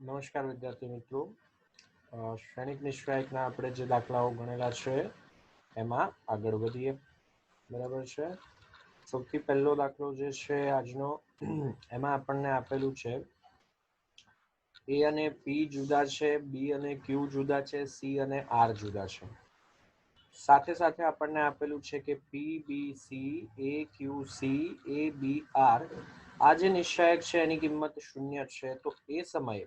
નમસ્કાર વિદ્યાર્થી મિત્રો, શ્રેણિક નિશ્ચયકના આપણે જે દાખલાઓ ગણેલા છે એમાં આગળ વધીએ. બરાબર છે. સૌથી પહેલો દાખલો જે છે આજનો, એમાં આપણને આપેલું છે એ અને પી જુદા છે, બી અને ક્યુ જુદા છે, સી અને આર જુદા છે. સાથે સાથે આપણને આપેલું છે કે પી બી સી એ ક્યુ સી એ બી આર આ જે નિશ્ચયક છે એની કિંમત 0 છે. તો એ સમયે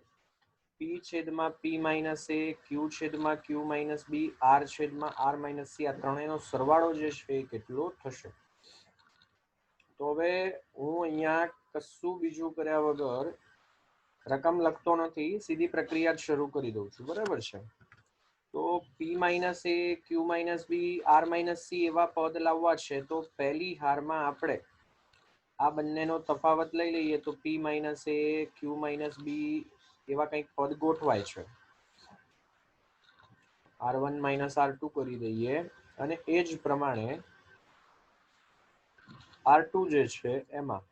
પી છેદમાં પી માઇનસ એ, ક્યુ છેદમાં ક્યુ માઇનસ બી, આર છેદમાં આર માઇનસ સી, આ ત્રણેયનો સરવાળો જે છે એ કેટલો થશે? તો હવે હું અહીંયા કશું બીજું કર્યા વગર રકમ લખતો નથી, સીધી પ્રક્રિયા જ શરૂ કરી દઉં છું. બરાબર છે. તો પી માઇનસ એ, ક્યુ minus B, R minus C એવા પદ લાવવા છે. તો પહેલી હારમાં આપણે આ બંનેનો તફાવત લઈ લઈએ. તો પી માઇનસ એ, ક્યુ માઇનસ બી એવા કંઈક પદ ગોઠવાય છે. R1 માઇનસ R2 કરી દઈએ અને એ જ પ્રમાણે R2 જે છે એમાં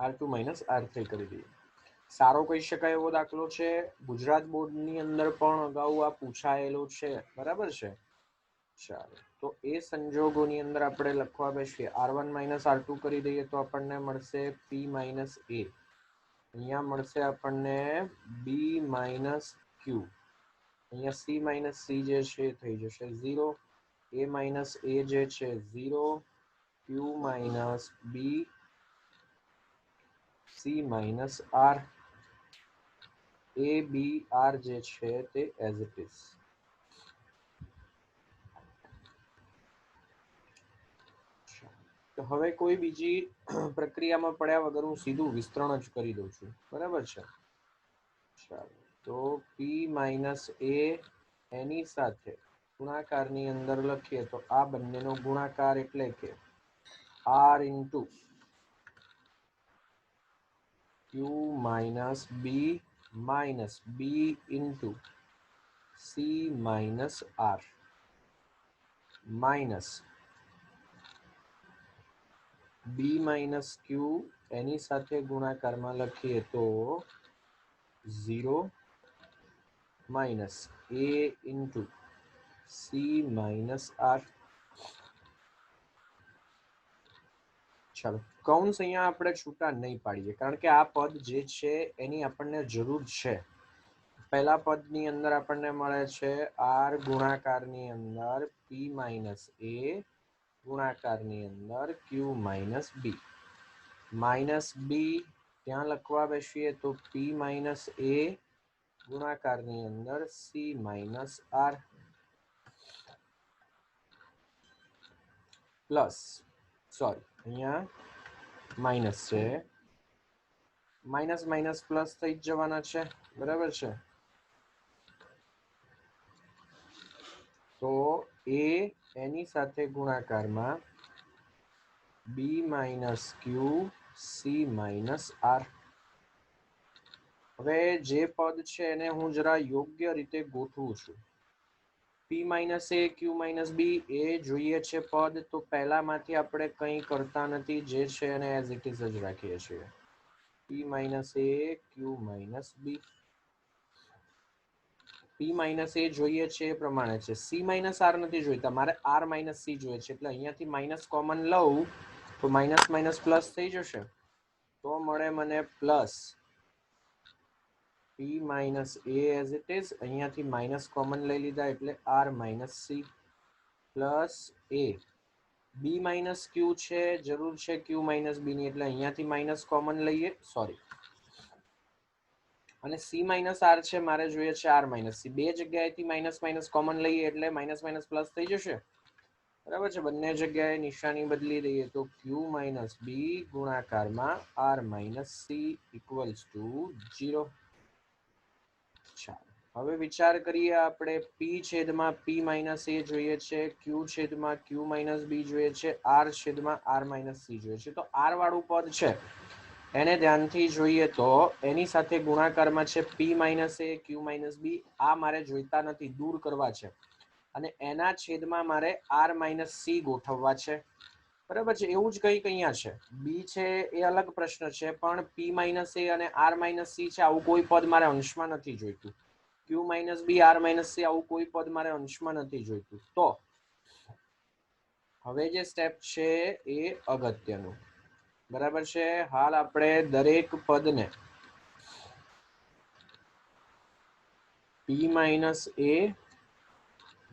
R2 માઇનસ R3 કરી દઈએ. સારો કહી શકાય એવો દાખલો છે. ગુજરાત બોર્ડની અંદર પણ અગાઉ આ પૂછાયેલો છે. બરાબર છે. ચાલો, તો એ સંજોગોની અંદર આપણે લખવા બેસીએ. R1 માઇનસ R2 કરી દઈએ તો આપણને મળશે P માઇનસ A. અહીંયા મળશે આપણને બી માઇનસ ક્યુ. અહીંયા સી માઇનસ સી જે છે એ થઈ જશે 0. એ માઇનસ એ જે છે 0. ક્યુ માઇનસ બી, સી માઇનસ આર, એ બી આર જે છે તે એઝ ઇટ ઇઝ. તો હવે કોઈ બીજી પ્રક્રિયામાં પડ્યા વગર હું સીધું વિસ્તરણ જ કરી દઉં છું. બરાબર છે. ચાલો, તો પી માઇનસ એ એની સાથે ગુણાકારની અંદર લખીએ તો આ બંનેનો ગુણાકાર એટલે કે R into Q minus B into C minus R minus B minus Q એની સાથે ગુણાકારમાં લખીએ તો 0 minus A into C minus R. ચાલો, કૌંસ અહીંયા આપણે છૂટા નહીં પાડીએ, કારણ કે આ પદ જે છે એની આપણને જરૂર છે. પહેલા પદની અંદર આપણને મળે છે આર ગુણાકારની અંદર પી માઇનસ એ ગુણાકારની અંદર ક્યુ માઇનસ બી. માઇનસ બી ત્યાં લખવા બેસીએ તો પી માઇનસ એ ગુણાકારની અંદર C minus R plus, sorry અહીંયા માઇનસ છે, માઇનસ માઇનસ પ્લસ થઈ જ જવાના છે. બરાબર છે. તો એ એની સાથે ગુણાકારમાં B minus Q C minus R. હવે જે પદ છે એને હું જરા યોગ્ય રીતે ગોઠવું છું. પી માઇનસ એ, ક્યુ માઇનસ બી એ જોઈએ છે પદ, તો પહેલામાંથી આપણે કંઈ કરતા નથી, જે છે એને એઝ ઇટ ઇઝ જ રાખીએ છીએ. પી માઇનસ એ, ક્યુ માઇનસ બી. પી માઇનસ એ જોઈએ છે એ પ્રમાણે છે. સી માઇનસ આર નથી જોઈતા, મારે આર માઇનસ સી જોઈએ છે. એટલે અહીંયાથી માઇનસ કોમન લઉં તો માઇનસ માઇનસ પ્લસ થઈ જશે. તો મળે મને plus P minus A as it is. અહીંયાથી માઇનસ કોમન લઈ લીધા એટલે આર માઇનસ સી પ્લસ એ. બી માઇનસ ક્યુ છે, જરૂર છે ક્યુ માઇનસ બી ની, એટલે અહીંયાથી માઇનસ કોમન લઈએ, સોરી. અને સી માઇનસ આર છે, મારે જોઈએ છે આર માઇનસ સી. બે જગ્યાએથી માઇનસ માઇનસ કોમન લઈએ એટલે માઇનસ માઇનસ પ્લસ થઈ જશે. બરાબર છે. બંને જગ્યાએ નિશાની બદલી દઈએ તો ક્યુ માઇનસ બી ગુણાકારમાં R minus C equals to 0. ચાલો, હવે વિચાર કરીએ આપણે. પી છેદમાં પી માઇનસ એ જોઈએ છે, ક્યુ છેદમાં ક્યુ માઇનસ બી જોઈએ છે, આર છેદમાં આર માઇનસ સી જોઈએ છે. તો આર વાળું પદ છે એને ધ્યાનથી જોઈએ તો એની સાથે ગુણાકારમાં છે પી માઇનસ એ, ક્યુ માઇનસ બી. આ મારે જોઈતા નથી, દૂર કરવા છે. અને એના છેદમાં મારે આર માઇનસ સી ગોઠવવા છે. બરાબર છે. એવું જ કંઈક અહીંયા છે. બી છે એ અલગ પ્રશ્ન છે, પણ પી માઇનસ એ અને આર માઇનસ સી છે, આવું કોઈ પદ મારે અંશમાં નથી જોઈતું. Q minus B R minus C આવું કોઈ પદ મારે અંશમાં નથી જોઈતું. તો હવે જે સ્ટેપ છે એ અગત્યનું. બરાબર છે. હાલ આપણે દરેક પદને પી માઇનસ એ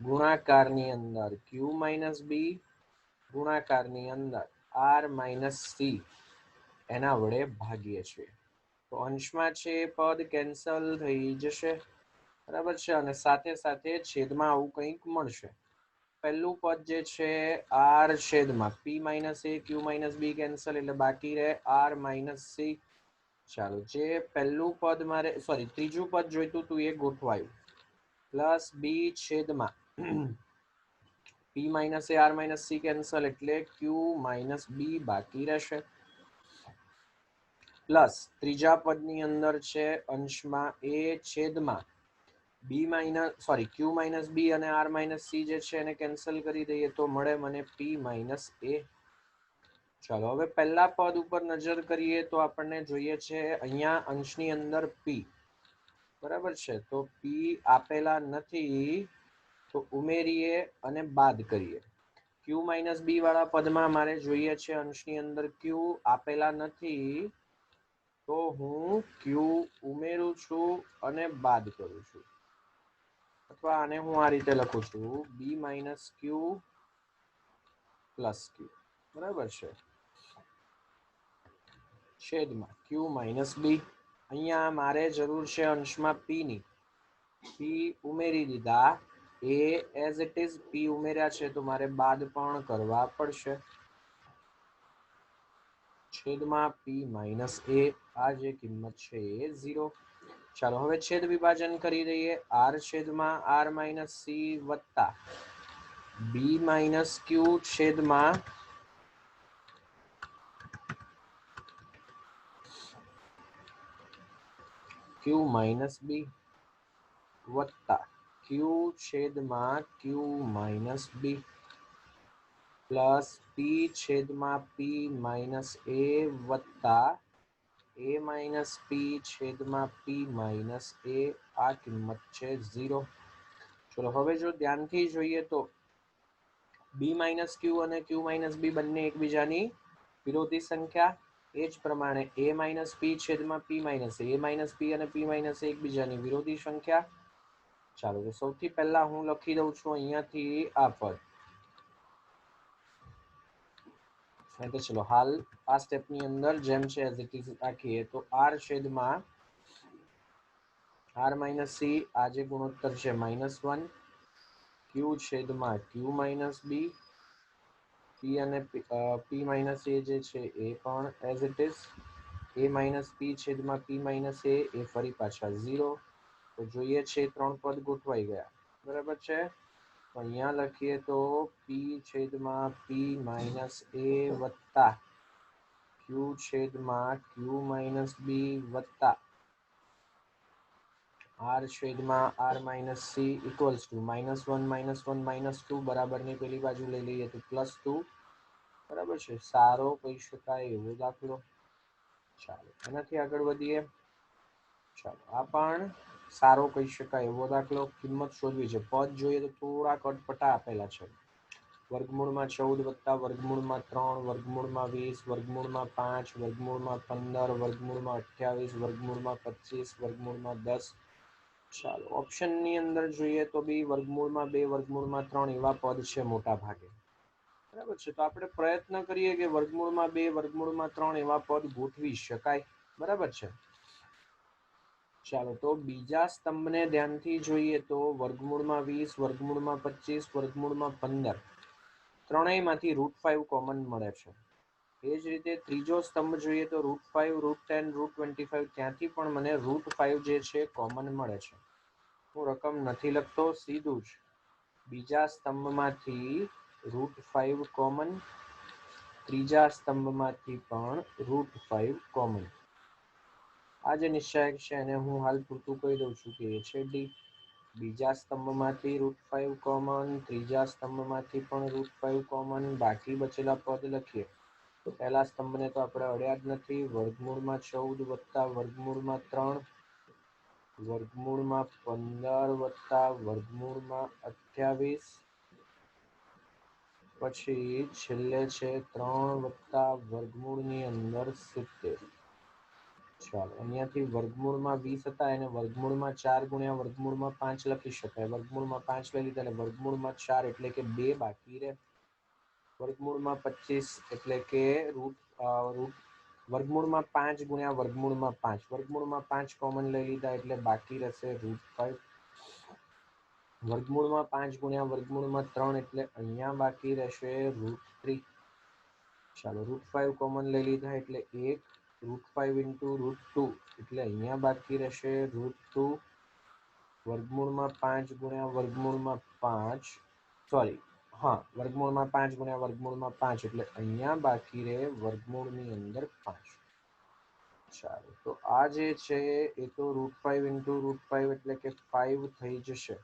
ગુણાકારની અંદર ક્યુ માઇનસ બી ગુણાકારની અંદર આર માઇનસ સી એના વડે ભાગીએ છીએ. તો અંશમાં છે એ પદ કેન્સલ થઈ જશે. બરાબર છે. અને સાથે સાથે છેદમાં આવું કંઈક મળશે. પહેલું પદ જે છે આર છેદમાં પી માઇનસ એ ક્યુ માઇનસ બી કેન્સલ, એટલે બાકી રહે આર માઇનસ સી. ચાલો, જે પહેલું પદ મારે ત્રીજું પદ જોઈતું હતું એ ગોઠવાયું. પ્લસ બી છેદમાં P minus A R minus C cancel, એટલે ક્યુ માઇનસ બી બાકી રહેશે. પ્લસ ત્રીજા પદની અંદર છે અંશમાં એ છેદમાં બી માઇનસ ક્યુ માઇનસ બી અને આર માઇનસ સી જે છે એને કેન્સલ કરી દઈએ તો મળે મને પી માઇનસ એ. ચાલો, હવે પહેલા પદ ઉપર નજર કરીએ તો આપણને જોઈએ છે અહીંયા અંશની અંદર પી. બરાબર છે. તો પી આપેલા નથી, તો ઉમેરીએ અને બાદ કરીએ. ક્યુ માઇનસ બી વાળા પદમાં મારે જોઈએ છે અંશની અંદર ક્યુ આપેલા નથી, તો હું ક્યુ ઉમેરું છું અને બાદ કરું છું. અથવા આને હું આ રીતે લખું છું બી માઇનસ ક્યુ પ્લસ ક્યુ. બરાબર છે. છેદમાં ક્યુ માઇનસ બી. અહીંયા મારે જરૂર છે અંશમાં પી ની. પી ઉમેરી દીધા. એ એઝ ઇટ ઇઝ પી ઉમેર્યા છે, તો મારે બાદ પણ કરવા પડશે. છેદમાં પી માઇનસ એ, આ જે કિંમત છે એ 0. ચાલો, હવે છેદ વિભાજન કરી દઈએ. આર છેદમાં આર માઇનસ સી વત્તા બી માઇનસ ક્યુ છેદમાં ક્યુ માઇનસ બી વત્તા ક્યુ છેદમાં ક્યુ માઇનસ બી પ્લસ પી છેદમાં પી માઇનસ એ વત્તા એ માઇનસ પી છેદમાં પી માઇનસ એ, આ કિંમત છે 0. ચલો, હવે જો ધ્યાનથી જોઈએ તો બી માઇનસ ક્યુ અને ક્યુ માઇનસ બી બંને એકબીજાની વિરોધી સંખ્યા. એ જ પ્રમાણે એ માઇનસ પી છેદમાં પી માઇનસ એ માઇનસ પી અને પી માઇનસ એકબીજાની વિરોધી સંખ્યા. ચાલો, તો સૌથી પહેલા હું લખી દઉં છું અહીંયાથી આ પદ. તો ચલો, હાલ આ સ્ટેપની અંદર જેમ છે એઝ ઇટ ઇઝ રાખીએ તો આર છેદમાં આર માઇનસ સી, આ જે ગુણોત્તર છે -1, ક્યુ છેદમાં ક્યુ માઇનસ બી, પી અને પી માઇનસ એ જે છે એ પણ as it is, A minus P છેદમાં પી માઇનસ એ ફરી પાછા 0. તો જોઈએ છે 3 પદ ગોઠવાઈ ગયા. બરાબર છે. તો અહીંયા લખીએ તો પી છેદમાં પી માઇનસ એ વત્તા ક્યુ છેદમાં ક્યુ માઇનસ બી વત્તા આર છેદમાં R minus C equals to -1 -1 -2 બરાબરની પેલી બાજુ લઈ લઈએ તો +2. બરાબર છે. સારો કહી શકાય એવો દાખલો. ચાલો, એનાથી આગળ વધીએ. ચાલો, આ પણ સારો કહી શકાય એવો દાખલો. કિંમત શોધવી છે. પદ જોઈએ તો થોડા કટપટા આપેલા છે. વર્ગમૂળમાં 14 વત્તા વર્ગમૂળમાં 3 વર્ગમૂળમાં 20 વર્ગમૂળમાં 5 વર્ગમૂળમાં 15 વર્ગમૂળમાં 28 વર્ગમૂળમાં 25 વર્ગમૂળમાં 10. ચાલો, ઓપ્શનની અંદર જોઈએ તો બી વર્ગમૂળમાં 2 વર્ગમૂળમાં 3 એવા પદ છે મોટા ભાગે. બરાબર છે. તો આપણે પ્રયત્ન કરીએ કે વર્ગમૂળમાં 2 વર્ગમૂળમાં 3 એવા પદ ગોઠવી શકાય. બરાબર છે. ચાલો, તો બીજા સ્તંભને ધ્યાનથી જોઈએ તો વર્ગમૂળમાં 20 વર્ગમૂળમાં 25 વર્ગમૂળમાં 15 ત્રણેયમાંથી √5 કોમન મળે છે. એ જ રીતે ત્રીજો સ્તંભ જોઈએ તો √5 √10 √25 ત્યાંથી પણ મને √5 જે છે કોમન મળે છે. હું રકમ નથી લખતો, સીધું જ બીજા સ્તંભમાંથી √5 કોમન, ત્રીજા સ્તંભમાંથી પણ √5 કોમન. આ જે નિશ્ચાયક છે એને હું હાલ પૂરતું કહી દઉં છું કે એ છે ડી. બીજા સ્તંભમાંથી √5 કોમન, ત્રીજા સ્તંભમાંથી પણ √5 કોમન, બાકી બચેલા પદ લખીએ તો પહેલા સ્તંભને તો આપણે અડ્યા જ નથી. વર્ગમૂળમાં 14 વત્તા વર્ગમૂળમાં 3 વર્ગમૂળમાં 15 વત્તા વર્ગમૂળમાં 28 પછી છેલ્લે છે 3 વત્તા વર્ગમૂળની અંદર 70. ચાલો અહીંયાથી વર્ગમૂળમાં 20 હતા એને વર્ગમૂળમાં 4 ગુણ્યા વર્ગમૂળમાં 5 લખી શકાય. વર્ગમૂળમાં 5 લઈ લીધા અને વર્ગમૂળમાં 4 એટલે કે 2 બાકી રહે. વર્ગમૂળમાં 25 એટલે કે વર્ગમૂળમાં 5 ગુણ્યા વર્ગમૂળમાં 5 વર્ગમૂળમાં 5 કોમન લઈ લીધા એટલે બાકી રહેશે √5. વર્ગમૂળમાં 5 ગુણ્યા વર્ગમૂળમાં 3 એટલે અહીંયા બાકી રહેશે √3. ચાલો √5 કોમન લઈ લીધા એટલે 1 √5 ઇન્ટુ √2 એટલે અહીંયા બાકી રહેશે √2. વર્ગમૂળમાં 5 ગુણ્યા વર્ગમૂળમાં 5 સોરી હા વર્ગમૂળમાં 5 ગુણ્યા વર્ગમૂળમાં 5 એટલે અહીંયા બાકી રહે વર્ગમૂળની અંદર 5. ચાલો તો આ જે છે એ તો √5 ઇન્ટુ √5 એટલે કે 5 થઈ જશે.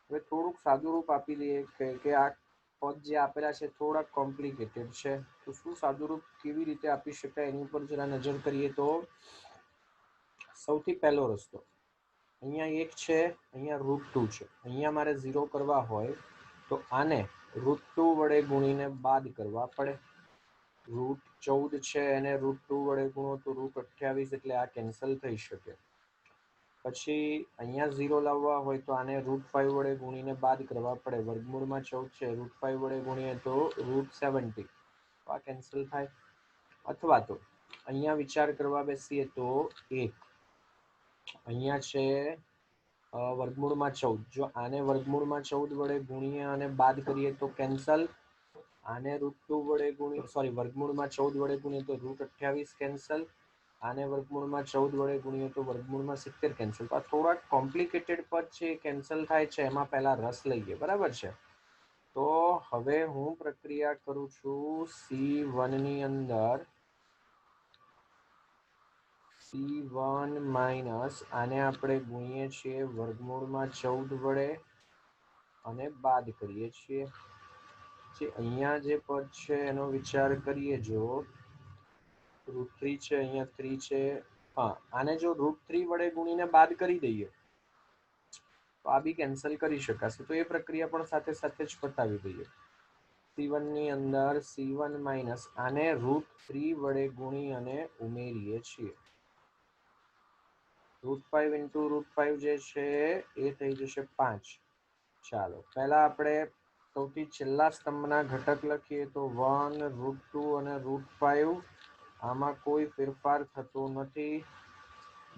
હવે થોડુંક સાદું રૂપ આપી દઈએ કે આ પદ જે આપેલા છે થોડાક કોમ્પ્લિકેટેડ છે, તો શું સાદું રૂપ કેવી રીતે આપી શકાય એની ઉપર જરા નજર કરીએ તો સૌથી પહેલો રસ્તો અહીંયા 1 છે, અહીંયા √2 છે. અહીંયા મારે 0 કરવા હોય તો આને √2 વડે ગુણીને બાદ કરવા પડે. √14 છે એને √2 વડે ગુણો તો √28 એટલે આ કેન્સલ થઈ શકે. પછી અહીંયા 0 લાવવા હોય તો આને √5 વડે ગુણીને બાદ કરવા પડે. વર્ગમૂળમાં 14 છે, √5 વડે ગુણીએ તો √70, આ કેન્સલ થાય. અથવા તો અહીંયા વિચાર કરવા બેસીએ તો 1 અહીંયા છે વર્ગમૂળમાં 14, જો આને વર્ગમૂળમાં 14 વડે ગુણીએ અને બાદ કરીએ તો કેન્સલ. આને √2 વડે ગુણીએ સોરી વર્ગમૂળમાં 14 વડે ગુણીએ તો √28 કેન્સલ. આને વર્ગમૂળમાં 14 વડે ગુણીએ તો વર્ગમૂળમાં 70 કેન્સલ. તો આ થોડાક કોમ્પ્લિકેટેડ પદ છે, કેન્સલ થાય છે, એમાં પહેલા રસ લઈએ. બરાબર છે. તો હવે હું પ્રક્રિયા કરું છું C1 ની અંદર C1 માઇનસ આને આપણે ગુણીએ છીએ વર્ગમૂળમાં 14 વડે અને બાદ કરીએ છીએ. જે અહીંયા જે પદ છે એનો વિચાર કરીએ, જો √3 છે અહીંયા 3 છે, હા આને જો √3 વડે ગુણીને બાદ કરી દઈએ તો આ બી કેન્સલ કરી શકાશે. તો એ પ્રક્રિયા પણ સાથે સાથે જ પતાવી દઈએ. C1 ની અંદર C1 માઇનસ આને √3 વડે ગુણી અને ઉમેરીએ છીએ. √5 ઇન્ટુ √5 જે છે એ થઈ જશે 5. ચાલો પહેલા આપણે સૌથી છેલ્લા સ્તંભના ઘટક લખીએ તો 1 √2 અને √5. આમાં કોઈ ફેરફાર થતો નથી.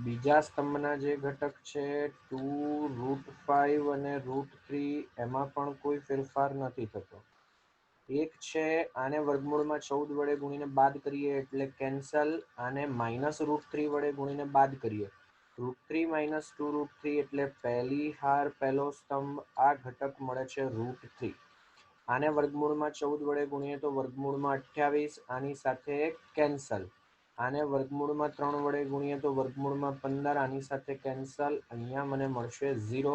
બીજા સ્તંભના જે ઘટક છે 2 √5 અને √3 એમાં પણ કોઈ ફેરફાર નથી થતો. 1 છે આને વર્ગમૂળમાં 14 વડે ગુણીને બાદ કરીએ એટલે કેન્સલ. આને -√3 વડે ગુણીને બાદ કરીએ √3 - 2 √3 એટલે પહેલી હાર પહેલો સ્તંભ આ ઘટક મળે છે √3. આને વર્ગમૂળમાં 14 વડે ગુણીએ તો વર્ગમૂળમાં 28, આની સાથે કેન્સલ. આને વર્ગમૂળમાં 3 વડે ગુણીએ તો વર્ગમૂળમાં 15, આની સાથે કેન્સલ. અહીંયા મને મળશે 0.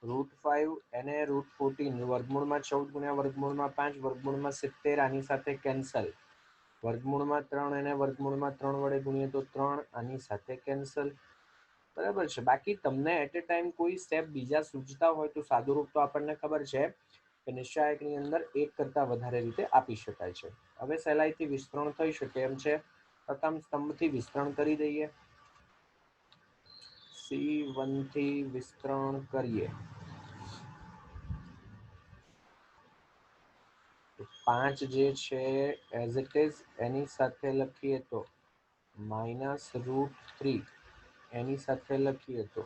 √5 એને √14 વર્ગમૂળમાં 14 ગુણ્યા વર્ગમૂળમાં 5 વર્ગમૂળમાં 70, આની સાથે કેન્સલ. વર્ગમૂળમાં 3 એને વર્ગમૂળમાં 3 વડે ગુણીએ તો 3, આની સાથે કેન્સલ. બરાબર છે. બાકી તમને એટ એ ટાઈમ કોઈ સ્ટેપ બીજા સૂચતા હોય તો સાદુરૂપ તો આપણને ખબર છે કે નિશ્ચાયકની અંદર એક કરતાં વધારે રીતે આપી શકાય છે. હવે સહેલાઈથી વિસ્તરણ થઈ શકે એમ છે. પ્રથમ સ્તંભથી વિસ્તરણ કરી દઈએ. C1 થી વિસ્તરણ કરીએ તો 5 જે છે એઝ ઇટ ઇઝ એની સાથે લખીએ તો -√3 એની સાથે લખીએ તો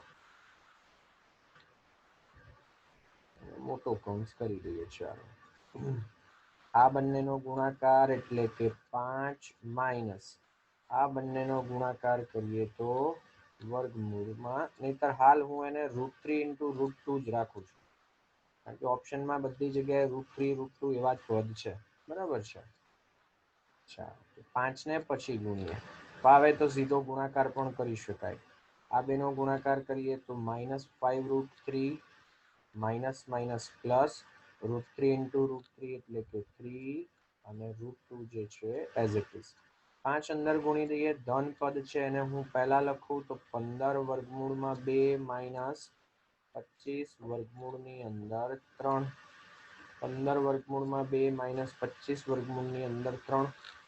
મોટો કૌંસ કરી દઈએ. ચાલો આ બંનેનો ગુણાકાર એટલે કે 5 માઇનસ આ બંનેનો ગુણાકાર કરીએ તો વર્ગમૂળમાં, નહીતર હાલ હું એને √3 ઇન્ટુ √2 જ રાખું છું, કારણ કે ઓપ્શનમાં બધી જગ્યાએ √3 √2 એવા જ પદ છે. બરાબર છે. ચાલો 5 ને પછી ગુણીએ. ભાવે તો સીધો ગુણાકાર પણ કરી શકાય. આ બેનો ગુણાકાર કરીએ તો -5√3 માઇનસ માઇનસ પ્લસ √3 ઇન્ટુ √3 એટલે કે 3 અને √2 જે છે એઝ ઇટ ઇઝ 5 અંદર ગુણી દઈએ ધન પદ છે એને હું પહેલા લખું તો 15 વર્ગમૂળમાં 2 માઇનસ 25 વર્ગમૂળની અંદર 3 15 વર્ગમૂળમાં 2 માઇનસ 25 વર્ગમૂળની અંદર 3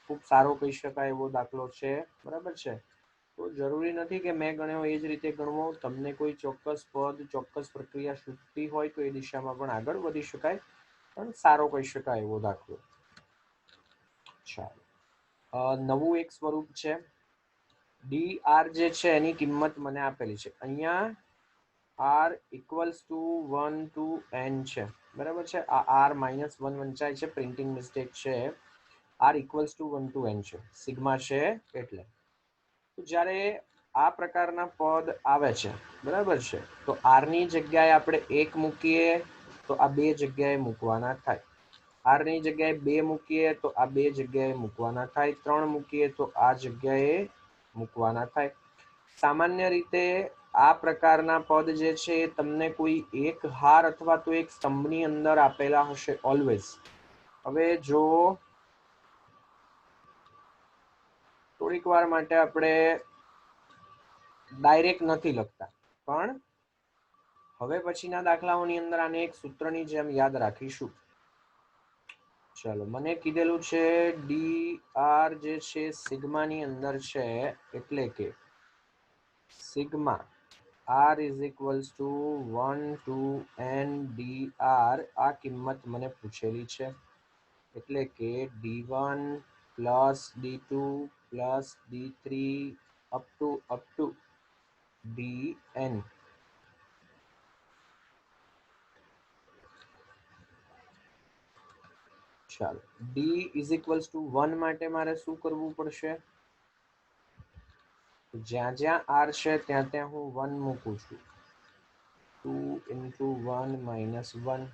ખૂબ સારો કહી શકાય એવો દાખલો છે બરાબર છે તો જરૂરી નથી કે મેં ગણ્યો એ જ રીતે ગણવો તમને કોઈ ચોક્કસ પદ ચોક્કસ પ્રક્રિયા શોધતી હોય તો એ દિશામાં પણ આગળ વધી શકાય પણ સારો કહી શકાય એવો દાખલો ચાલો નવું એક સ્વરૂપ છે ડી આર જે છે એની કિંમત મને આપેલી છે અહીંયા R equals to 1 to n છે બરાબર છે આ આર -1 વંચાય છે પ્રિન્ટિંગ મિસ્ટેક છે R equals to 1 to n છે સિગ્મા છે એટલે તો જ્યારે આ પ્રકારના પદ આવે છે બરાબર છે તો આર ની જગ્યાએ આપણે 1 મૂકીએ તો આ બે જગ્યાએ મૂકવાના થાય આર ની જગ્યાએ 2 મૂકીએ તો આ બે જગ્યાએ મૂકવાના થાય 3 મૂકીએ તો આ જગ્યાએ મૂકવાના થાય સામાન્ય રીતે આ પ્રકારના પદ જે છે તમને કોઈ એક હાર અથવા તો એક સ્તંભની અંદર આપેલા હશે ઓલવેઝ હવે જો થોડીક વાર માટે આપણે ડાયરેક્ટ નથી લખતા પણ હવે પછીના દાખલાઓની અંદર આને એક સૂત્રની જેમ યાદ રાખીશું ચાલો મને કીધેલું છે ડી આર જે છે સિગ્માની અંદર છે એટલે કે sigma r is equals to 1 to n dr આ કિંમત મને પૂછેલી છે એટલે કે d1 plus d2 plus d3 up to dn ચાલો d is equals to 1 માટે મારે શું કરવું પડશે જ્યાં જ્યાં r છે ત્યાં ત્યાં હું 1 મૂકું છું 2 into 1 minus 1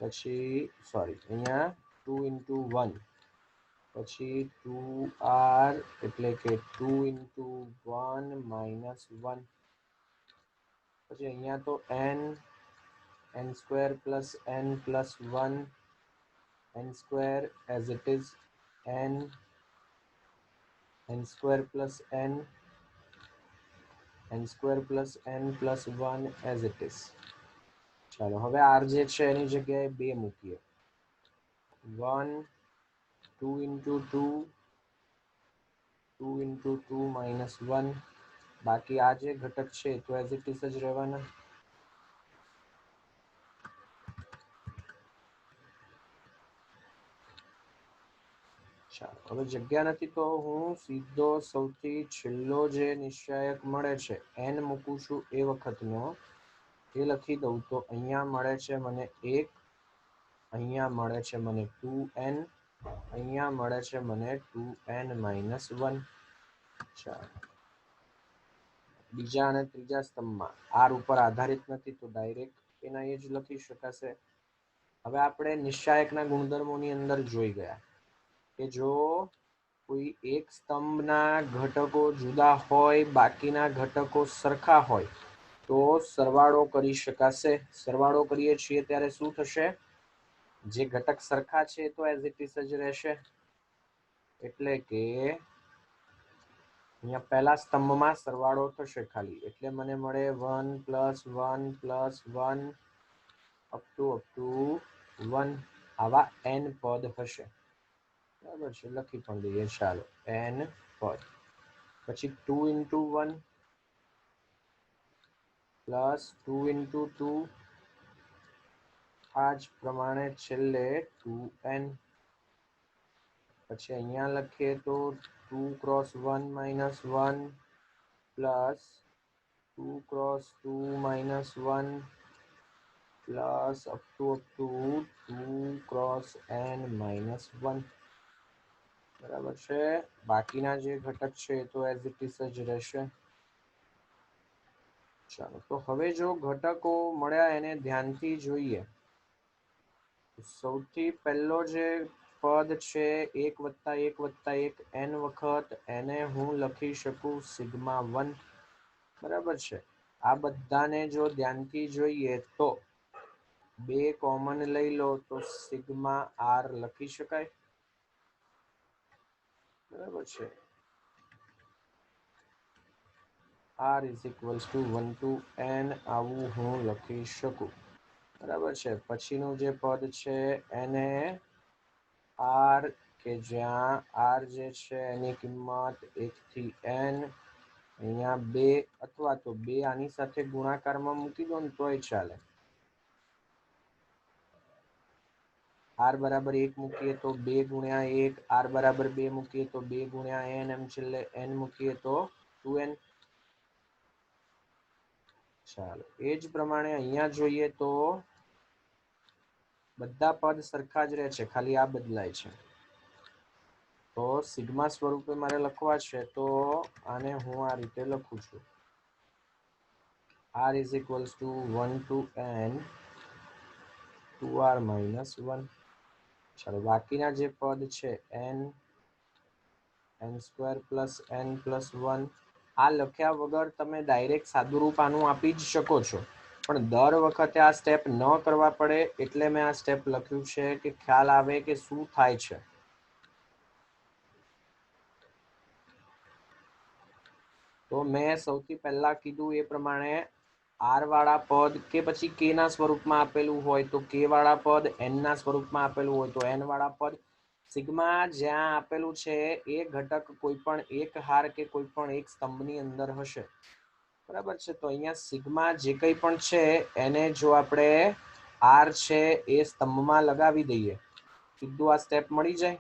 પછી સોરી અહીંયા 2 into 1 પછી 2r એટલે કે 2 into 1 minus 1 પછી અહીંયા તો n square plus n plus 1 n square as it is n square plus n square plus n plus 1 as it is ચાલો હવે r જે છે એની જગ્યાએ 2 મૂકીએ 1 2 into 2 2 into 2 minus 1 બાકી આ જે ઘટક છે તો એઝ ઇટ ઇઝ જ રહેવાના ચાલો હવે જગ્યા નથી તો હું સીધો સૌથી છેલ્લો જે નિશ્ચાયક મળે છે n મૂકું છું એ વખતનો એ લખી દઉં તો અહીંયા મળે છે મને 1 અહીંયા મળે છે મને 2n અહીંયા મળે છે મને 2n minus 1 ચાલો બીજા અને ત્રીજા સ્તંભમાં r ઉપર આધારિત નથી તો ડાયરેક્ટ એના એ જ લખી શકાશે હવે આપણે નિશ્ચાયકના ગુણધર્મોની અંદર જોઈ ગયા કે જો કોઈ એક સ્તંભના ઘટકો જુદા હોય બાકીના ઘટકો સરખા હોય તો સરવાળો કરી શકાશે સરવાળો કરીએ છીએ ત્યારે શું થશે જે ઘટક સરખા છે તો એઝ ઇટ ઇઝ જ રહેશે એટલે કે અહીંયા પહેલા સ્તંભમાં સરવાળો થશે ખાલી એટલે મને મળે 1 plus 1 plus 1 up to 1 આવા n પદ હશે બરાબર છે લખી પણ દઈએ ચાલો n પદ પછી 2 into 1 plus 2 into 2 આ જ પ્રમાણે છેલ્લે 2n પછી અહીંયા લખીએ તો 2 cross 1 minus 1 plus 2 cross 2 minus 1 plus up to 2 cross n minus 1 બરાબર છે બાકીના જે ઘટક છે તો એઝ ઇટ ઇઝ જ રહેશે ચાલો તો હવે જો ઘટકો મળ્યા એને ધ્યાનથી જોઈએ સૌથી પહેલો જે પદ છે 1 + 1 + 1 n વખત, એને હું લખી શકું સિગ્મા 1, બરાબર છે। આ બધાને જો ધ્યાનથી જોઈએ તો 2 કોમન લઈ લો તો સિગ્મા r લખી શકાય, બરાબર છે। r = 1 to n આવું હું લખી શકું, બરાબર છે। પછીનું જે પદ છે એને r, કે જ્યાં r જે છે એની કિંમત 1 થી n, અહીંયા 2 અથવા તો 2 આની સાથે ગુણાકારમાં મૂકી દો ને તોય ચાલે। r બરાબર 1 મૂકીએ તો 2 ગુણ્યા 1, r બરાબર 2 મૂકીએ તો 2 ગુણ્યા n, એમ છેલ્લે n મૂકીએ તો 2n। ચાલો, એ જ પ્રમાણે અહીંયા જોઈએ તો બધા પદ સરખા જ રહે છે, ખાલી આ બદલાય છે। તો સિગ્મા સ્વરૂપે મારે લખવા છે તો આને હું આ રીતે લખું છું, r = 1 to n 2r - 1। ચાલો, બાકીના જે પદ છે n² + n + 1, આ લખ્યા વગર તમે ડાયરેક્ટ સાદુરૂપ આનું આપી જ શકો છો, પણ દર વખતે આ સ્ટેપ ન કરવા પડે એટલે મેં આ સ્ટેપ લખ્યું છે કે ખ્યાલ આવે કે શું થાય છે। તો મેં સૌથી પહેલા કીધું એ પ્રમાણે r વાળા પદ કે પછી k ના સ્વરૂપમાં આપેલું હોય તો k વાળા પદ, n ના સ્વરૂપમાં આપેલું હોય તો n વાળા પદ, સિગ્મા જ્યાં આપેલું છે એ ઘટક કોઈ પણ એક હાર કે કોઈ પણ એક સ્તંભની અંદર હશે, બરાબર છે। તો અહીંયા સિગ્મા જે કંઈ પણ છે એને જો આપણે r છે એ સ્તંભમાં લગાવી દઈએ, સીધું આ સ્ટેપ મળી જાય,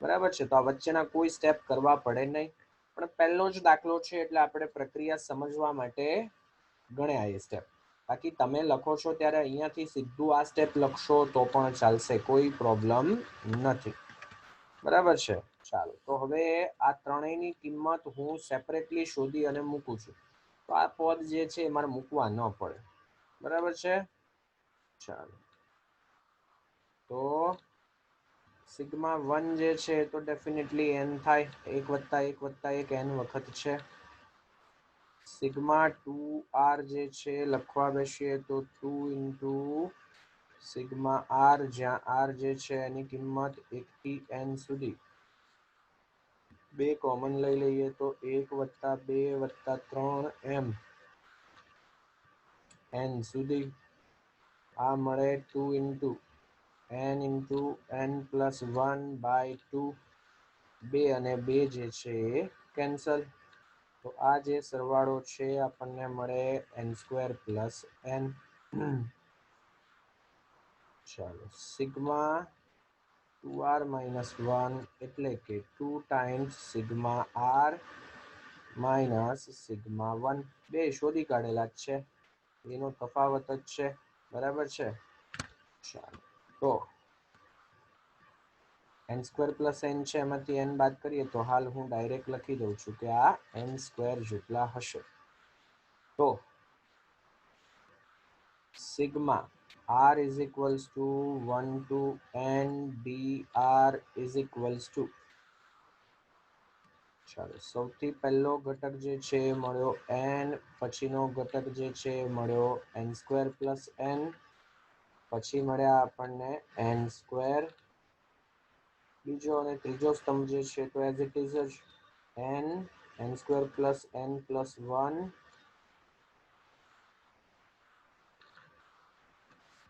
બરાબર છે। તો આ વચ્ચેના કોઈ સ્ટેપ કરવા પડે નહીં, પણ પહેલો જ દાખલો છે એટલે આપણે પ્રક્રિયા સમજવા માટે ગણ્યા એ સ્ટેપ। બાકી તમે લખો છો ત્યારે અહીંયાથી સીધું આ સ્ટેપ લખશો તો પણ ચાલશે, કોઈ પ્રોબ્લેમ નથી, બરાબર છે। ચાલો, તો હવે આ ત્રણેયની કિંમત હું સેપરેટલી શોધી અને મૂકું છું, તો આ પદ જે છે એ મારે મૂકવા ન પડે, બરાબર છે। ચાલો, તો સિગ્મા 1 જે છે તો ડેફિનેટલી n થાય, 1 + 1 + 1 n વખત છે। સિગ્મા 2r જે છે લખવા બેસીએ તો 2 * સિગ્મા r, જ્યાં r જે છે એની કિંમત 1 થી n સુધી, 2 કોમન લઈ લઈએ તો 1 + 2 + 3 n સુધી, આ મળે 2 * n * n + 1/2, 2 અને 2 જે છે એ કેન્સલ, તો આ જે સરવાળો છે આપણને મળે n² + n। ચાલો, સિગ્મા 2r - 1 એટલે કે 2 ટાઈમ્સ સિગ્મા r - સિગ્મા 1, બે શોધી કાઢેલા જ છે, એનો તફાવત જ છે, બરાબર છે। ચાલો, તો n² + n છે, એમાંથી n બાદ કરીએ તો હાલ હું ડાયરેક્ટ લખી દઉં છું કે આ n² જેટલા હશે। તો sigma r = 1 to n dr = ચાલો, સૌથી પહેલો ઘટક જે છે એ મળ્યો n, પછીનો ઘટક જે છે એ મળ્યો n² + n, પછી મળ્યા આપણને n², બીજો અને ત્રીજો સ્તંભ જે છે તો એઝ ઇટ ઇઝ જ n, n² + n + 1,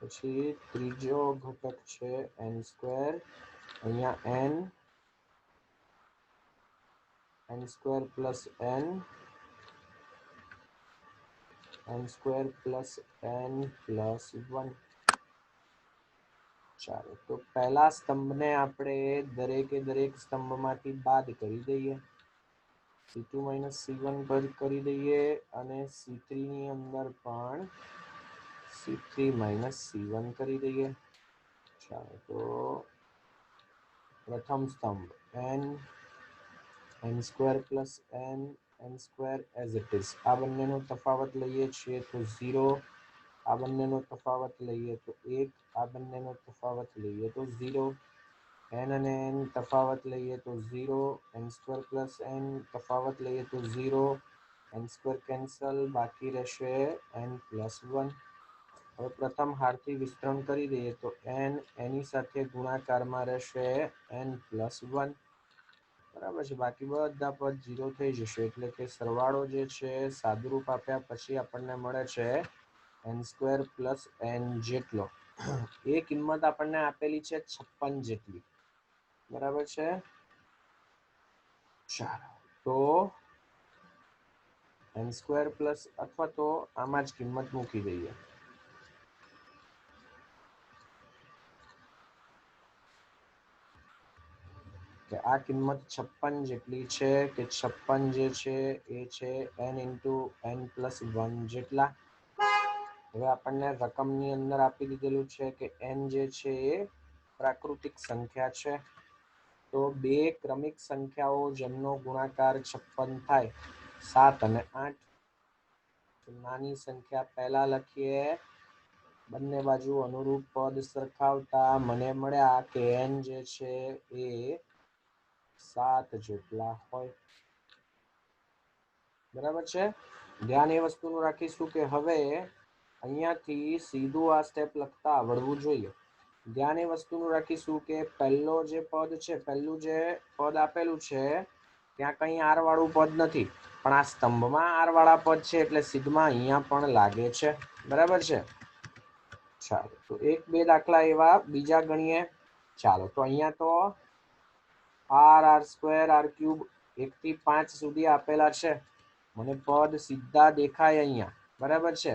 પછી ત્રીજો ઘટક છે n², અહીંયા n, n² + n, n² + n + 1। ચાલો, તો પહેલા સ્તંભને આપણે દરેકે દરેક સ્તંભમાંથી બાદ કરી દઈએ, c2 - c1 બાદ કરી દઈએ, અને c3 ની અંદર પણ c3 - c1 કરી દઈએ। ચાલો, તો પ્રથમ સ્તંભ n, n² + n, n² as it is, આ બંનેનો તફાવત લઈએ છીએ તો 0, આ બંનેનો તફાવત લઈએ તો 1, આ બંનેનો તફાવત લઈએ તો 0, n અને n તફાવત લઈએ તો 0, n² પ્લસ n તફાવત લઈએ તો 0, n² કેન્સલ, બાકી રહેશે n પ્લસ 1. હવે પ્રથમ હારથી વિસ્તરણ કરી દઈએ તો n એની સાથે ગુણાકારમાં રહેશે n પ્લસ 1. બરાબર છે. બાકી બધા પદ 0 થઈ જશે, એટલે કે સરવાળો જે છે સાદુરૂપ આપ્યા પછી આપણને મળે છે n² પ્લસ n જેટલો. એ કિંમત આપણને આપેલી છે 56 જેટલી. બરાબર છે. ચાલો તો n² પ્લસ, અથવા તો આમાં જ કિંમત મૂકી દઈએ. કે આ કિંમત 56 જેટલી છે, કે 56 જે છે એ છે n ઇન્ટુ n પ્લસ 1 જેટલા. હવે આપણને રકમની અંદર આપી દીધેલું છે કે n જે છે એ પ્રાકૃતિક સંખ્યા છે. તો બે ક્રમિક સંખ્યાઓ જેમનો ગુણાકાર 56 થાય, 7 અને 8. નાની સંખ્યા પહેલા લખીએ, બંને બાજુ અનુરૂપ પદ સરખાવતા મને મળ્યા કે n જે છે એ 7 જેટલા હોય. બરાબર છે. ધ્યાન એ વસ્તુનું રાખીશું કે હવે અહીંયાથી સીધું આ સ્ટેપ લખતા આવડવું જોઈએ. ધ્યાન એ વસ્તુનું રાખીશું કે પહેલો જે પદ છે, પહેલું જે પદ આપેલું છે ત્યાં કંઈ આર વાળું પદ નથી, પણ આ સ્તંભમાં આર વાળા પદ છે, એટલે સિગ્મા અહીંયા પણ લાગે છે. બરાબર છે. ચાલો તો એક બે દાખલા એવા બીજા ગણીએ. ચાલો તો અહીંયા તો r² r³ 1 થી 5 સુધી આપેલા છે. મને પદ સીધા દેખાય અહીંયા. બરાબર છે.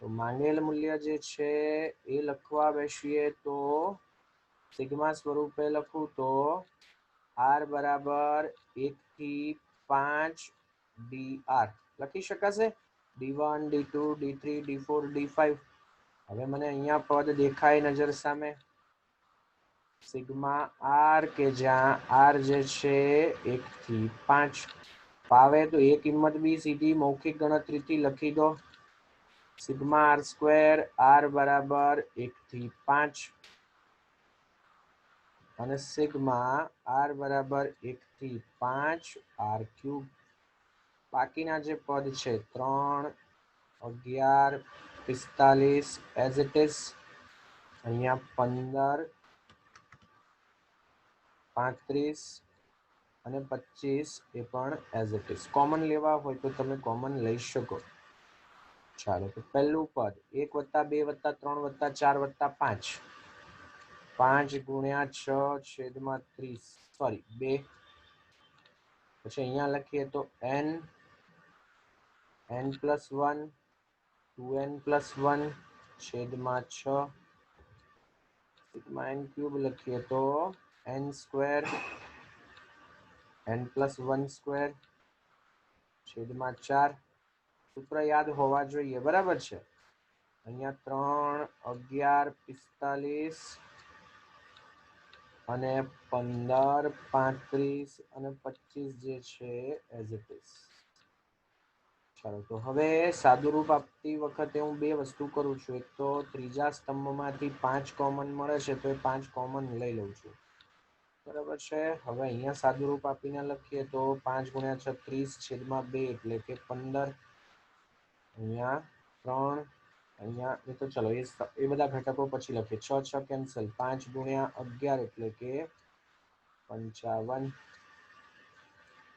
તો માંગેલ મૂલ્ય જે છે એ લખવા બેસીએ તો સિગ્મા સ્વરૂપે લખું તો r બરાબર 1 થી 5 dr લખી શકાશે. d1 d2 d3 d4 d5. હવે મને અહીંયા પદ દેખાય નજર સામે, સિગ્મા r, કે જ્યાં r જે છે 1 થી 5. ફાવે તો એ કિંમત બી સીધી મૌખિક ગણતરીથી લખી દો. સિગ્મા r² r બરાબર 1 થી 5 અને સિગ્મા r બરાબર 1 થી 5 r³. બાકીના જે પદ છે 3, 11, 45 એઝ ઇટ ઇઝ. અહીંયા 15, 35 અને 25 એ પણ એઝ ઇટ ઇઝ. કોમન લેવા હોય તો તમે કોમન લઈ શકો. ચાલો તો પહેલું પદ 1 + 2 + 3 + 4 + 5. 5 ગુણ્યા 6 છેદમાં 30, સોરી 2. પછી અહીંયા લખીએ તો n પ્લસ 1 2n પ્લસ 1 છેદમાં 6. સિગ્મા n³ લખીએ તો n² n પ્લસ 1² છેદમાં 4. સૂત્ર યાદ હોવા જોઈએ. બરાબર છે. અહીંયા 3, 11, 45 અને 15, 35 અને 25 જે છે એઝ ઇટ ઇઝ. ચાલો તો હવે સાદુરૂપ આપતી વખતે હું બે વસ્તુ કરું છું. એક તો ત્રીજા સ્તંભમાંથી 5 કોમન મળે છે તો એ 5 કોમન લઈ લઉં છું. બરાબર છે. હવે અહીંયા સાદુરૂપ આપીને લખીએ તો 5 ગુણ્યા 36 છેદમાં 2 એટલે કે 15. અહીંયા 3, અહીંયા એ તો ચલો એ બધા ઘટકો પછી લખીએ. 6 6 કેન્સલ, 5 ગુણ્યા 11 એટલે કે 55.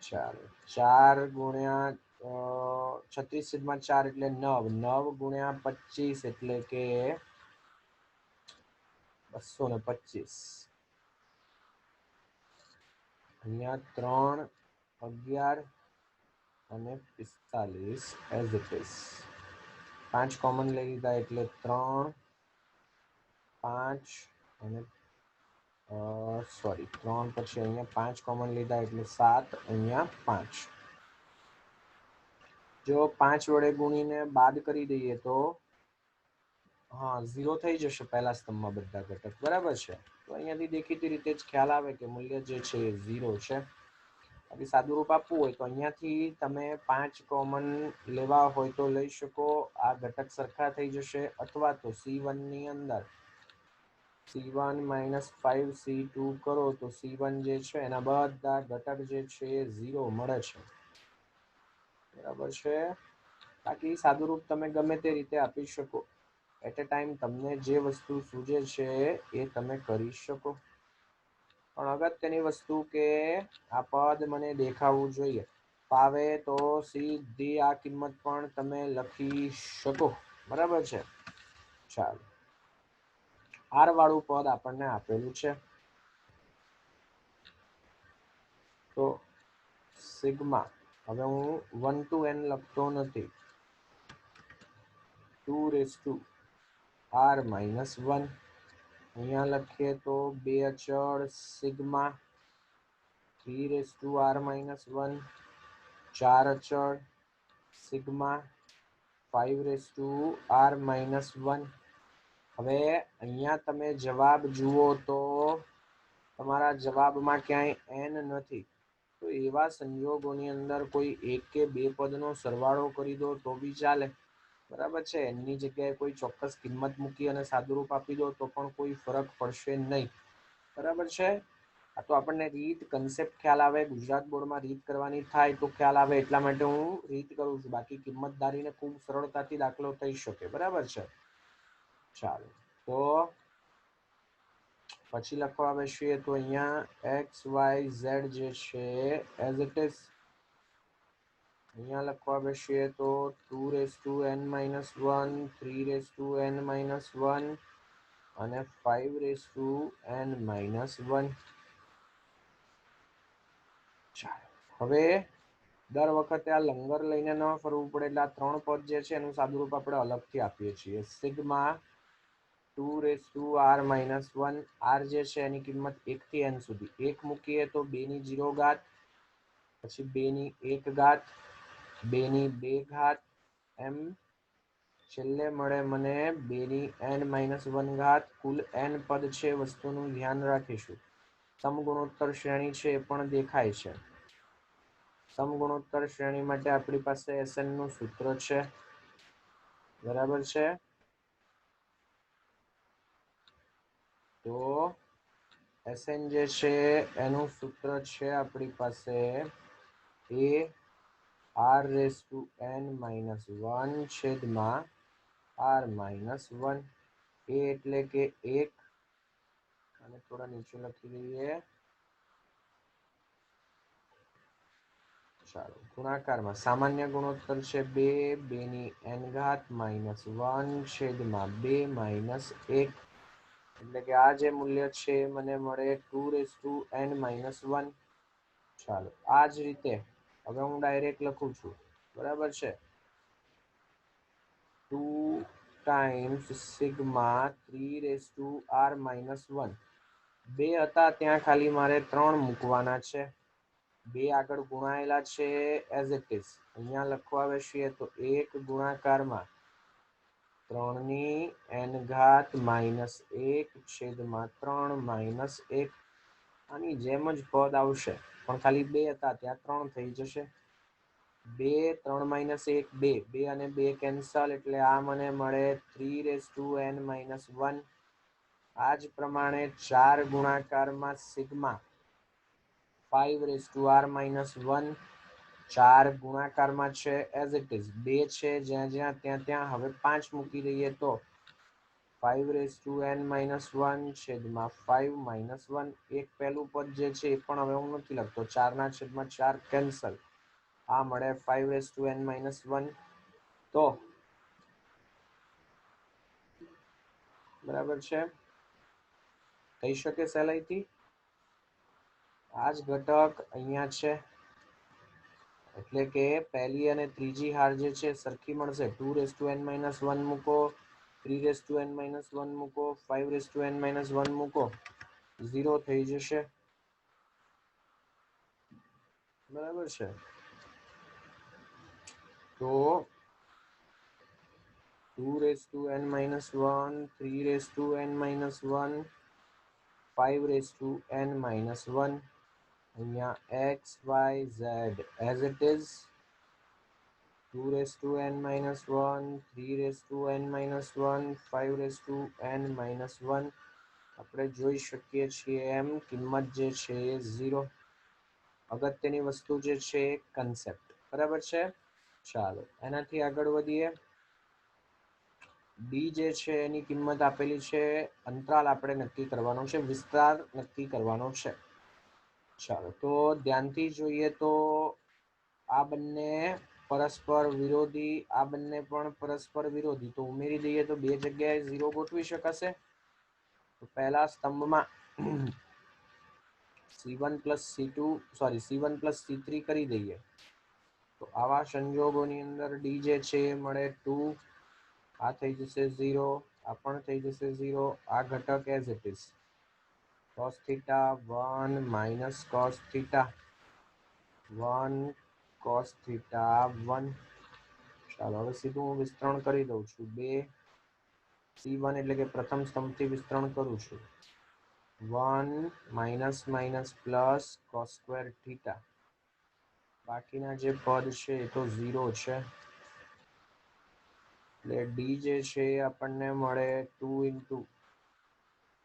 ચાલો 4 ગુણ્યા 36 છેદમાં 4 એટલે 9. 9 ગુણ્યા 25 એટલે કે 225. અહીંયા 3, 11 અને 45 એઝ ઇટ ઇઝ. 5 કોમન લઈ લીધા એટલે 3, 5 અને સોરી 3 પછી અહીંયા 5 કોમન લીધા એટલે 7, અહીંયા 5. જો 5 વડે ગુણીને બાદ કરી દઈએ તો હા 0 થઈ જશે પહેલા સ્તંભમાં બધા ઘટક. બરાબર છે. તો અહીંયાથી દેખીતી રીતે જ ખ્યાલ આવે કે મૂલ્ય જે છે એ 0 છે. બાકી સાદુરૂપ આપવું હોય તો અહીંયાથી તમે 5 કોમન લેવા હોય તો લઈ શકો. આ ઘટક સરખા થઈ જશે. અથવા તો C1 ની અંદર C1 માઇનસ 5 C2 કરો તો C1 જે છે એના બધા ઘટક જે છે એ 0 મળે છે, બરાબર છે। બાકી સાદુરૂપ તમે ગમે તે રીતે આપી શકો, એટ એ ટાઈમ તમને જે વસ્તુ સૂઝે છે એ તમે કરી શકો। પણ અગત્યની વસ્તુ કે આ પદ મને દેખાવું જોઈએ, ફાવે તો સીધી આ કિંમત પણ તમે લખી શકો, બરાબર છે। ચાલો, આર વાળું પદ આપણને આપેલું છે, તો સિગ્મા, હવે હું 1 to n લખતો નથી, 2 રેઝ ટુ r માઇનસ 1, અહીંયા લખીએ તો બે અચળ sigma 3 raise to r minus 1, ચાર અચળ sigma 5 raise to r minus 1। હવે અહીંયા તમે જવાબ જુઓ તો તમારા જવાબમાં ક્યાંય n નથી, તો એવા સંજોગોની અંદર કોઈ એક કે બે પદનો સરવાળો કરી દો તો બી ચાલે, બરાબર છે। એની જગ્યાએ કોઈ ચોક્કસ કિંમત મૂકી અને સાદુરૂપ આપી દો તો પણ કોઈ ફરક પડશે નહીં, બરાબર છે। આ તો આપણને રીત કન્સેપ્ટ ખ્યાલ આવે, ગુજરાત બોર્ડમાં રીત કરવાની થાય તો ખ્યાલ આવે એટલા માટે હું રીત કરું છું, બાકી કિંમત ધારીને ખૂબ સરળતાથી દાખલો થઈ શકે, બરાબર છે। ચાલો, તો પછી લખવા બેસીએ તો અહીંયા એક્સ વાય ઝેડ જે છે એઝ ઇટ ઇઝ, અહીંયા લખવા બેસીએ તો 2 raise to n minus 1, 3 raise to n minus 1 અને 5 રેઝ ટુ n માઇનસ 1। ચાલો, હવે દર વખતે આ લંગર લઈને ન ફરવું પડે એટલે આ ત્રણ પદ જે છે એનું સાદુરૂપ આપણે અલગથી આપીએ છીએ, sigma 2 raise to r minus 1, r જે છે એની કિંમત 1 થી n સુધી, 1 મૂકીએ તો 2 ની 0 ઘાત, પછી 2 ની 1 ઘાત, 2 ની 2 ઘાત, એમ છેલ્લે મળે મને 2 ની n માઇનસ 1 ઘાત। કુલ n પદ છે, વસ્તુનું ધ્યાન રાખીશું। સમગુણોત્તર શ્રેણી છે એ પણ દેખાય છે, સમગુણોત્તર શ્રેણી માટે આપણી પાસે SN નું સૂત્ર છે, બરાબર છે। તો SN જે છે એનું સૂત્ર છે આપણી પાસે એ r raise to n minus 1 છેદમાં r માઇનસ 1, એ એટલે કે 1, અને થોડા નીચે લખી દઈએ, ચાલો ગુણાકારમાં સામાન્ય ગુણોત્તર છે 2, 2 ની n ઘાત માઇનસ 1 છેદમાં 2 માઇનસ 1, એટલે કે આ જે મૂલ્ય છે મને મળે 2 રેઝ ટુ n માઇનસ 1। ચાલો, આ જ રીતે હવે હું ડાયરેક્ટ લખું છું, બરાબર છે। 2 times sigma 3 raise to r minus 1, બે હતા ત્યાં ખાલી મારે 3 મૂકવાના છે, બે આગળ ગુણાયેલા છે એઝ ઇટ ઇઝ, અહીંયા લખવા બેસીએ તો 1 ગુણાકારમાં 3 ની n ઘાત માઇનસ 1 છેદમાં 3 માઇનસ 1, આની જેમ જ પદ આવશે પણ ખાલી બે હતા ત્યાં 3 થઈ જશે, 2 3 માઇનસ 1 2, 2 અને 2 કેન્સલ, એટલે આ મને મળે 3 રેઝ ટુ n માઇનસ 1। આ જ પ્રમાણે 4 ગુણાકારમાં sigma 5 raise to r minus 1, 4 ગુણાકારમાં છે એઝ ઇટ ઇઝ, 2 છે જ્યાં જ્યાં ત્યાં ત્યાં, હવે 5 મૂકી દઈએ તો 5 રેઝ ટુ n માઇનસ 1 છેદમાં 5 માઇનસ 1, એક પહેલું પદ જે છે એ પણ હવે હું નથી લખતો, 4 ના છેદમાં 4 કેન્સલ, આ મળે 5 રેઝ ટુ n માઇનસ 1। તો બરાબર છે, થઈ શકે સહેલાઈથી, આ જ ઘટક અહીંયા છે, એટલે કે પહેલી અને ત્રીજી હાર જે છે સરખી મળશે, 2 રેઝ ટુ n માઇનસ 1 મૂકો, 3 રેઝ ટુ n માઇનસ 1 મૂકો, 5 રેઝ ટુ n માઇનસ 1 મૂકો, 0 થઈ જશે, બરાબર છે। તો 2 raise to n minus 1, 3 raise to n minus 1, 5 raise to n minus 1, અહીંયા X Y Z as it is, 2 raise to n minus 1, 3 raise to n minus 1, 5 raise to n minus 1, આપણે જોઈ શકીએ છીએ એમ કિંમત જે છે એ 0. અગત્યની વસ્તુ જે છે કન્સેપ્ટ, બરાબર છે. ચાલો એનાથી આગળ વધીએ. ડી જે છે એની કિંમત આપેલી છે, અંતરાલ આપણે નક્કી કરવાનો છે, વિસ્તાર નક્કી કરવાનો છે. ચાલો તો ધ્યાનથી જોઈએ તો આ બંને પરસ્પર વિરોધી, આ બંને પણ પરસ્પર વિરોધી, તો ઉમેરી દઈએ તો બે જગ્યાએ 0 ગોઠવી શકાશે. તો પહેલા સ્તંભમાં C1 plus C2 sorry C1 plus C3 કરી દઈએ તો આવા સંજોગોની અંદર ડી જે છે એ મળે 2, આ થઈ જશે 0, આ પણ થઈ જશે 0. આ ઘટક as it is cos theta 1 minus cos theta 1 cos theta 1. ચાલો હવે સીધું હું વિસ્તરણ કરી દઉં છું. 2 C1 એટલે કે પ્રથમ સ્તંભથી વિસ્તરણ કરું છું. 1 minus minus plus cos square theta, બાકીના જે પદ છે એ તો 0 છે, એટલે ડી જે છે આપણને મળે 2 into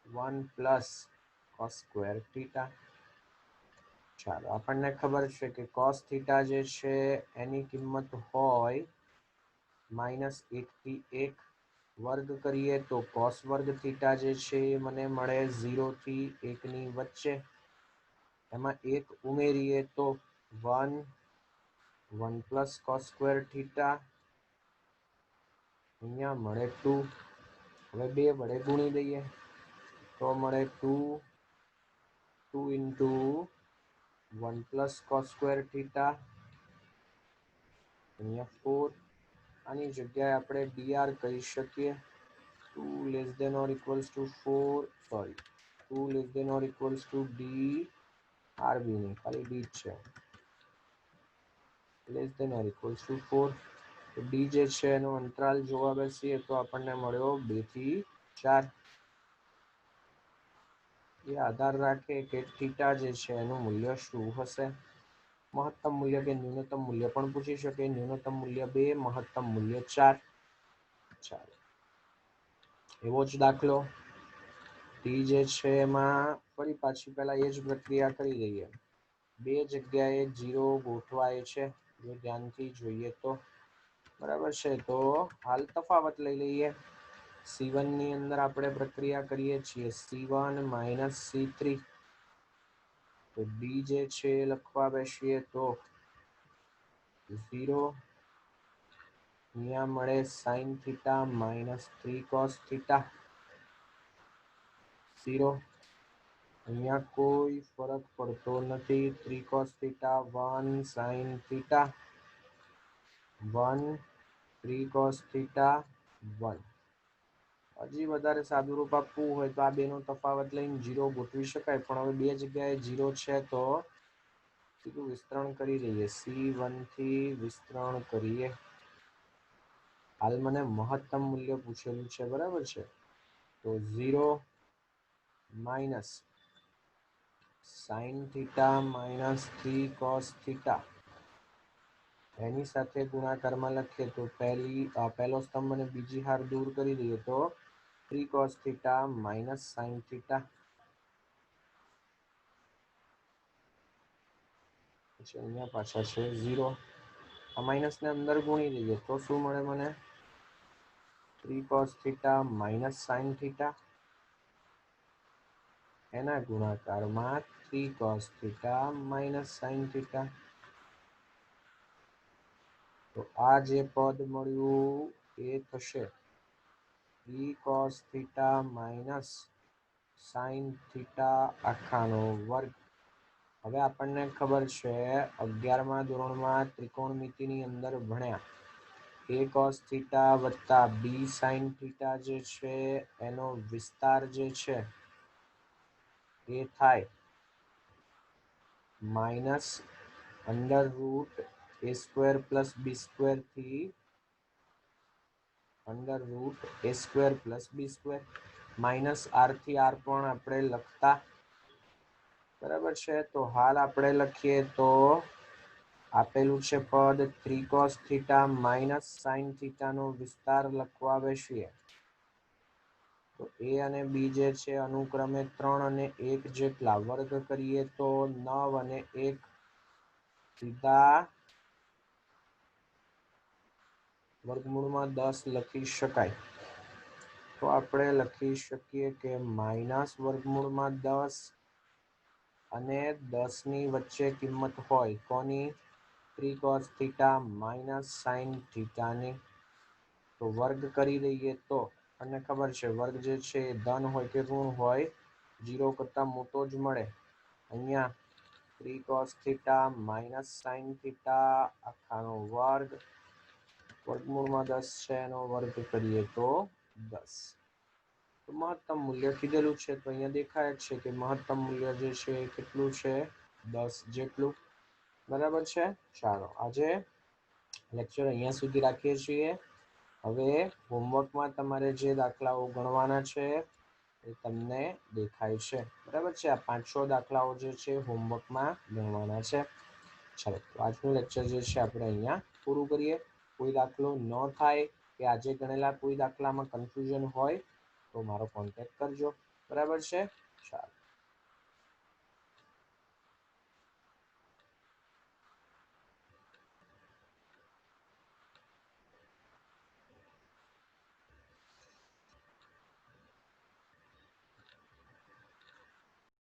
1 plus cos square theta. ચાલો આપણને ખબર છે કે cos થીટા જે છે એની કિંમત હોય -1 થી 1, વર્ગ કરીએ તો cos વર્ગ થીટા જે છે એ મને મળે 0 થી 1 ની વચ્ચે. એમાં 1 ઉમેરીએ તો 1 પ્લસ cos સ્ક્વેર થીટા, અહીંયા મળે 2. હવે 2 વડે ગુણી દઈએ તો મળે 2 into 1 plus cos square theta, અહીંયા 4. આની જગ્યાએ આપણે dr કહી શકીએ. 2 less than or equals to 4, sorry 2 less than or equals to D આરબી ની ખાલી ડી છે, less than or equals to 4. તો ડી જે છે એનો અંતરાલ જોવા બેસીએ તો આપણને મળ્યો 2 થી 4. એ આધાર રાખે કે થીટા જે છે એનું મૂલ્ય શું હશે. મહત્તમ મૂલ્ય કે ન્યૂનતમ મૂલ્ય પણ પૂછી શકે. ન્યૂનતમ મૂલ્ય 2, મહત્તમ મૂલ્ય 4. ચાલો એવો જ દાખલો ડી જે છે એમાં ફરી પાછી પહેલા એ જ પ્રક્રિયા કરી દઈએ. બે જગ્યાએ 0 ગોઠવાય છે, જો ધ્યાનથી જોઈએ તો, બરાબર છે. તો હાલ તફાવત લઈ લઈએ. C1 ની અંદર આપણે પ્રક્રિયા કરીએ છીએ C1 માઇનસ C3, તો ડી જે છે લખવા બેસીએ તો 0, અહીંયા મળે sin theta minus 3 cos theta 0, અહીંયા કોઈ ફરક પડતો નથી. 3 cos theta 1 sin theta 1, 3 cos theta 1. હજી વધારે સાદું રૂપ આપવું હોય તો આ બેનો તફાવત લઈને 0 ગોઠવી શકાય, પણ હવે બે જગ્યાએ 0 છે તો સીધું વિસ્તરણ કરી દઈએ. C1 થી વિસ્તરણ કરીએ. હાલ મને મહત્તમ મૂલ્ય પૂછેલું છે, બરાબર છે. તો 0 minus sin theta minus 3 cos theta, એની સાથે ગુણાકારમાં લખીએ તો પહેલો સ્તંભ અને બીજી હાર દૂર કરી દઈએ તો 3 cos theta minus sin theta, પછી અહીંયા પાછા છે 0. આ માઇનસ ને અંદર ગુણી દઈએ તો શું મળે મને? 3 cos theta minus sin theta, એના ગુણાકારમાં 3 cos theta minus sin theta. તો આ જે પદ મળ્યું એ થશે 3 cos theta minus sin theta આખાનો વર્ગ. હવે આપણને ખબર છે 11મા ધોરણમાં ત્રિકોણમિતિની અંદર ભણ્યા a cos થીટા વત્તા b sin થીટા જે છે એનો વિસ્તાર જે છે એ થાય minus under root a square plus b square થી under root a square plus b square. Minus r થી r પણ આપણે લખતા, બરાબર છે. તો હાલ આપણે લખીએ તો આપેલું છે પદ 3 cos theta minus sin theta નો વિસ્તાર લખવા બેસીએ તો એ અને બી જે છે અનુક્રમે 3 અને 1 જેટલા, વર્ગ કરીએ તો 9 અને 1 સીધા વર્ગમૂળમાં 10 લખી શકાય. તો આપણે લખી શકીએ કે માઇનસ વર્ગમૂળમાં 10 અને 10 ની વચ્ચે કિંમત હોય કોની? 3 cos થીટા માઇનસ સાઇન થીટાની. તો વર્ગ કરી દઈએ તો અને ખબર છે વર્ગ જે છે એ ધન હોય કે ઋણ હોય, 0 કરતાં મોટો જ મળે. અહીંયા 3 cos theta minus sine theta આખાનો વર્ગ, વર્ગમૂળમાં 10 છે એનો વર્ગ કરીએ તો 10. તો મહત્તમ મૂલ્ય કીધેલું છે તો અહીંયા દેખાય જ છે કે મહત્તમ મૂલ્ય જે છે એ કેટલું છે? 10 જેટલું. બરાબર છે. ચાલો આજે લેક્ચર અહીંયા સુધી રાખીએ છીએ. હવે હોમવર્કમાં તમારે જે દાખલાઓ ગણવાના છે એ તમને દેખાય છે. બરાબર છે. આ 5 દાખલાઓ જે છે હોમવર્કમાં ગણવાના છે. ચાલો તો આજનું લેક્ચર જે છે આપણે અહીંયા પૂરું કરીએ. કોઈ દાખલો ન થાય કે આજે ગણેલા કોઈ દાખલામાં કન્ફ્યુઝન હોય તો મારો કોન્ટેક્ટ કરજો. બરાબર છે. ચાલો.